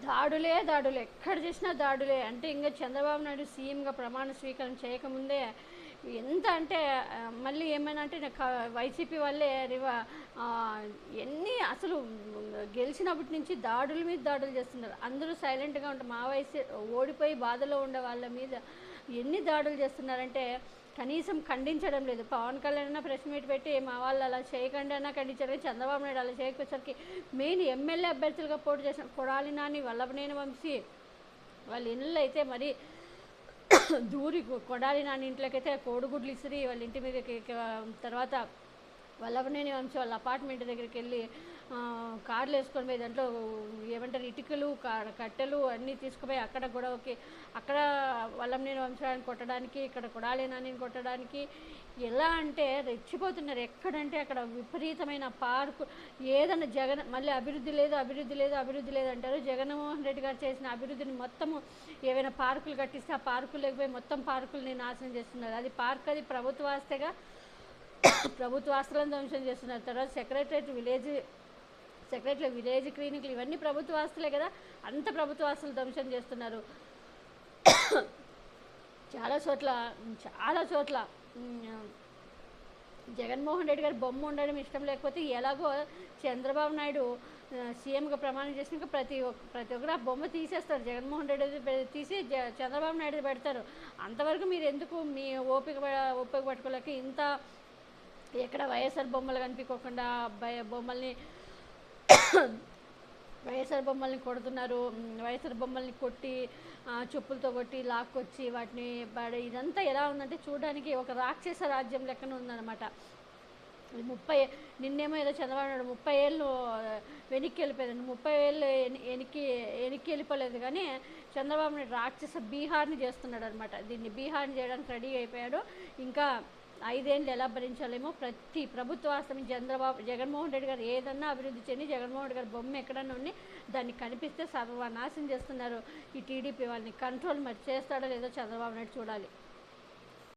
దాడులే దాడులు, ఎక్కడ చేసినా దాడులే. అంటే ఇంకా చంద్రబాబు నాయుడు సీఎంగా ప్రమాణ స్వీకారం చేయకముందే ఎంత అంటే మళ్ళీ ఏమైనా అంటే వైసీపీ వాళ్ళే ఎన్ని అసలు గెలిచినప్పటి నుంచి దాడుల మీద దాడులు చేస్తున్నారు. అందరూ సైలెంట్గా ఉంటారు. మా వయసు ఓడిపోయి బాధలో ఉండే వాళ్ళ మీద ఎన్ని దాడులు చేస్తున్నారంటే కనీసం ఖండించడం లేదు. పవన్ కళ్యాణ్ అన్న ప్రెస్ మీట్ పెట్టి మా వాళ్ళు అలా చేయకండి అన్నా ఖండించారు. చంద్రబాబు నాయుడు అలా చేయకపోయేసరికి మెయిన్ ఎమ్మెల్యే అభ్యర్థులుగా పోటీ చేసిన కొడాలి నాని, వల్లభనేని వంశీ వాళ్ళ ఇళ్ళు అయితే మరి దూరి కొడాలి నాని ఇంట్లోకైతే కోడిగుడ్లు ఇసిరి వాళ్ళ ఇంటి మీదకి, తర్వాత వల్లభనేని వంశీ వాళ్ళ అపార్ట్మెంట్ దగ్గరికి వెళ్ళి కార్లు వేసుకొని పోయి దాంట్లో ఏమంటారు ఇటుకలు కట్టెలు అన్నీ తీసుకుపోయి అక్కడ గొడవకి, అక్కడ వల్లభనేని వంశాన్ని కొట్టడానికి, ఇక్కడ కొడాలి నానిని కొట్టడానికి ఎలా అంటే రెచ్చిపోతున్నారు. ఎక్కడంటే అక్కడ విపరీతమైన పార్కు ఏదన్నా జగన్ మళ్ళీ అభివృద్ధి లేదు అభివృద్ధి లేదు అభివృద్ధి లేదు అంటారు. జగన్మోహన్ రెడ్డి గారు చేసిన అభివృద్ధిని మొత్తము ఏవైనా పార్కులు కట్టిస్తే ఆ పార్కులు లేకపోయి మొత్తం పార్కుల్ని నాశనం చేస్తున్నారు. అది పార్క్, అది ప్రభుత్వ ఆస్తిగా ప్రభుత్వ ఆస్తులను ధ్వంసం చేస్తున్నారు. తర్వాత సెక్రటరీ విలేజ్ క్లినిక్లు ఇవన్నీ ప్రభుత్వ ఆస్తులే కదా, అంత ప్రభుత్వ ఆస్తులు ధ్వంసం చేస్తున్నారు. చాలా చోట్ల జగన్మోహన్ రెడ్డి గారి బొమ్మ ఉండడం ఇష్టం లేకపోతే ఎలాగో చంద్రబాబు నాయుడు సీఎంగా ప్రమాణం చేసినాక ప్రతి ఒక్కరు ఆ బొమ్మ తీసేస్తారు. జగన్మోహన్ రెడ్డి తీసి చంద్రబాబు నాయుడు పెడతారు. అంతవరకు మీరు ఎందుకు మీ ఓపిక పట్టుకోలేక ఇంత ఎక్కడ వైఎస్ఆర్ బొమ్మలు కనిపించకుండా వైఎస్ఆర్ బొమ్మల్ని కొడుతున్నారు. వైఎస్ఆర్ బొమ్మల్ని కొట్టి చెప్పులతో కొట్టి లాక్కొచ్చి వాటిని ఇదంతా ఎలా ఉందంటే చూడడానికి ఒక రాక్షస రాజ్యం లెక్కన ఉందన్నమాట. 30 నిన్నేమో ఏదో చంద్రబాబు నాయుడు 30 ఏళ్ళు వెనక్కి వెళ్ళిపోయాడు. 30 ఏళ్ళు వెనక్కి వెళ్ళిపోలేదు కానీ చంద్రబాబు నాయుడు రాక్షస బీహార్ని చేస్తున్నాడు అనమాట. దీన్ని బీహార్ని చేయడానికి రెడీ అయిపోయాడు. ఇంకా 5 ఏళ్ళు ఎలా భరించాలేమో. ప్రతి ప్రభుత్వ ఆస్తిని జగన్మోహన్ రెడ్డి గారు ఏదన్నా అభివృద్ధి చేయని, జగన్మోహన్ రెడ్డి గారి బొమ్మ ఎక్కడన్నా ఉన్ని దాన్ని కనిపిస్తే సర్వనాశనం చేస్తున్నారు. ఈ టీడీపీ వాళ్ళని కంట్రోల్ మరి చేస్తాడో లేదో చంద్రబాబు నాయుడు చూడాలి.